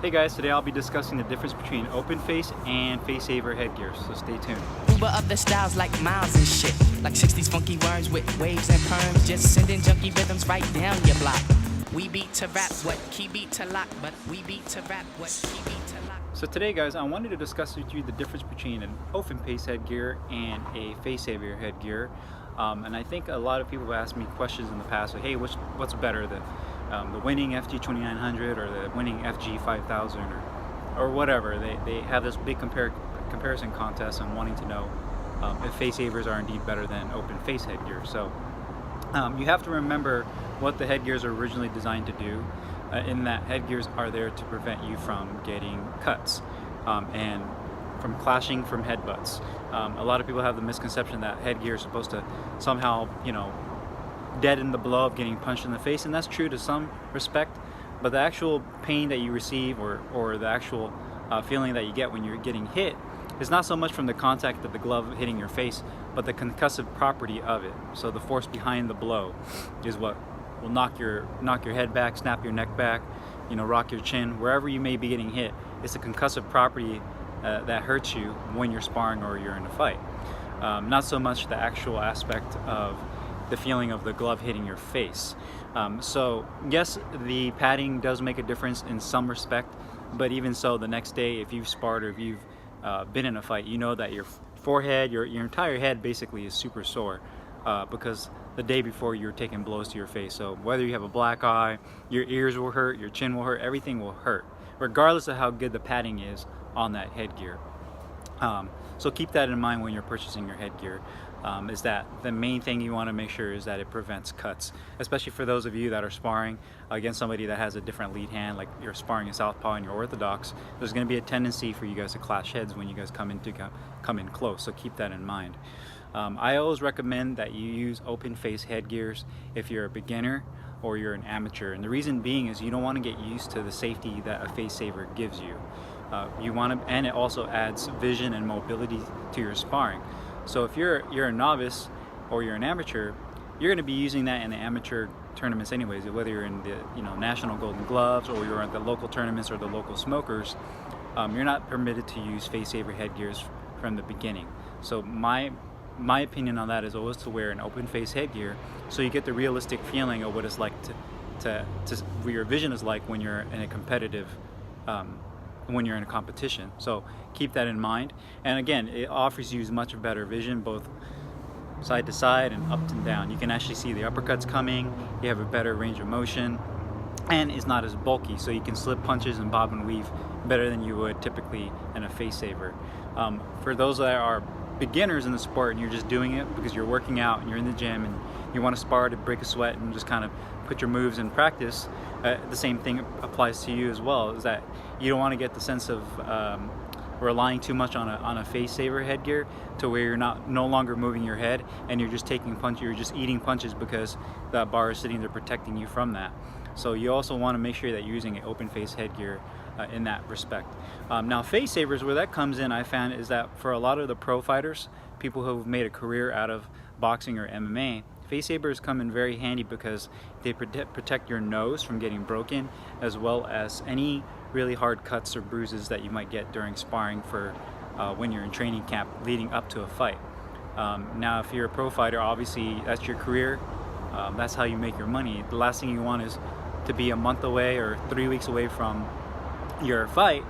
Hey guys, today I'll be discussing the difference between open face and Facesaver headgear, so stay tuned. Uber up the styles like miles and shit. Like 60s funky worms with waves and perms. Just sending junky rhythms right down your block. We beat to rap what key beat to lock, but we beat to rap what key beat to lock. So today guys, I wanted to discuss with you the difference between an open face headgear and a Facesaver headgear. And I think a lot of people have asked me questions in the past like, hey, what's better, the winning FG2900 or the winning FG5000 or whatever. They have this big comparison contest and wanting to know if Facesavers are indeed better than open face headgear. So you have to remember what the headgears are originally designed to do, in that headgears are there to prevent you from getting cuts and from clashing from headbutts. A lot of people have the misconception that headgear is supposed to somehow, deaden the blow of getting punched in the face, and that's true to some respect, but the actual pain that you receive or the actual feeling that you get when you're getting hit is not so much from the contact of the glove hitting your face, but the concussive property of it. So the force behind the blow is what will knock your head back, snap your neck back, rock your chin, wherever you may be getting hit. It's the concussive property that hurts you when you're sparring or you're in a fight. Not so much the actual aspect of the feeling of the glove hitting your face. So yes, the padding does make a difference in some respect, but even so, the next day, if you've sparred or if you've been in a fight, you know that your forehead, your entire head basically is super sore because the day before you were taking blows to your face. So whether you have a black eye, your ears will hurt, your chin will hurt, everything will hurt, regardless of how good the padding is on that headgear. So keep that in mind when you're purchasing your headgear. Is that the main thing you want to make sure is that it prevents cuts, especially for those of you that are sparring against somebody that has a different lead hand, like you're sparring a southpaw and you're orthodox. There's going to be a tendency for you guys to clash heads when you guys come in close, so keep that in mind. I always recommend that you use open face headgears if you're a beginner or you're an amateur, and the reason being is you don't want to get used to the safety that a Facesaver gives you. And it also adds vision and mobility to your sparring. So if you're a novice or you're an amateur, you're going to be using that in the amateur tournaments anyways, whether you're in the National Golden Gloves or you're at the local tournaments or the local smokers. You're not permitted to use Facesaver headgears from the beginning. So my opinion on that is always to wear an open face headgear so you get the realistic feeling of what it's like what your vision is like when you're in a competitive when you're in a competition. So keep that in mind, and again, it offers you much better vision both side to side and up and down. You can actually see the uppercuts coming, you have a better range of motion, and it's not as bulky, so you can slip punches and bob and weave better than you would typically in a Facesaver. For those that are beginners in the sport and you're just doing it because you're working out and you're in the gym and you want to spar to break a sweat and just kind of put your moves in practice, the same thing applies to you as well, is that you don't want to get the sense of relying too much on a Facesaver headgear to where you're no longer moving your head and you're just taking punches, you're just eating punches because that bar is sitting there protecting you from that. So you also want to make sure that you're using an open face headgear in that respect. Now Facesavers, where that comes in, I found, is that for a lot of the pro fighters, people who have made a career out of boxing or MMA, Facesavers come in very handy because they protect your nose from getting broken, as well as any really hard cuts or bruises that you might get during sparring for when you're in training camp leading up to a fight. Now if you're a pro fighter, obviously that's your career, that's how you make your money. The last thing you want is to be a month away or 3 weeks away from your fight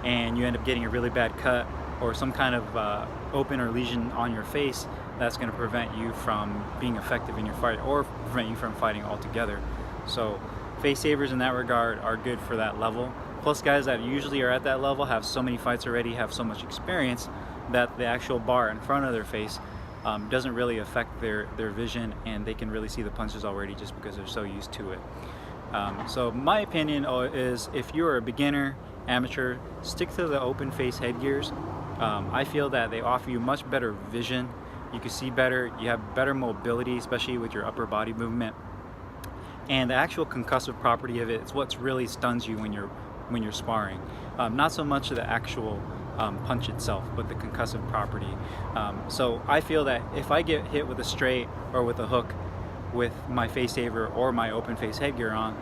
and you end up getting a really bad cut or some kind of open or lesion on your face that's going to prevent you from being effective in your fight or prevent you from fighting altogether. So Facesavers in that regard are good for that level. Plus guys that usually are at that level have so many fights already, have so much experience that the actual bar in front of their face doesn't really affect their vision, and they can really see the punches already just because they're so used to it. So my opinion is if you're a beginner, amateur, stick to the open face headgears. I feel that they offer you much better vision. You can see better, you have better mobility, especially with your upper body movement. And the actual concussive property of it is what really stuns you when you're sparring. Not so much the actual punch itself, but the concussive property. So I feel that if I get hit with a straight or with a hook with my Facesaver or my open face headgear on,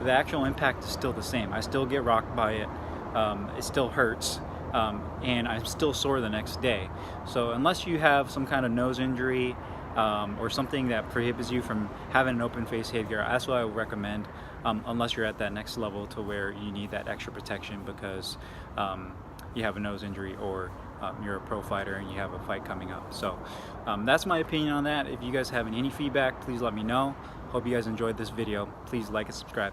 the actual impact is still the same. I still get rocked by it. it still hurts, and I'm still sore the next day. So unless you have some kind of nose injury or something that prohibits you from having an open face headgear, that's what I would recommend, unless you're at that next level to where you need that extra protection because you have a nose injury or you're a pro fighter and you have a fight coming up. So that's my opinion on that. If you guys have any feedback, please let me know. Hope you guys enjoyed this video. Please like and subscribe.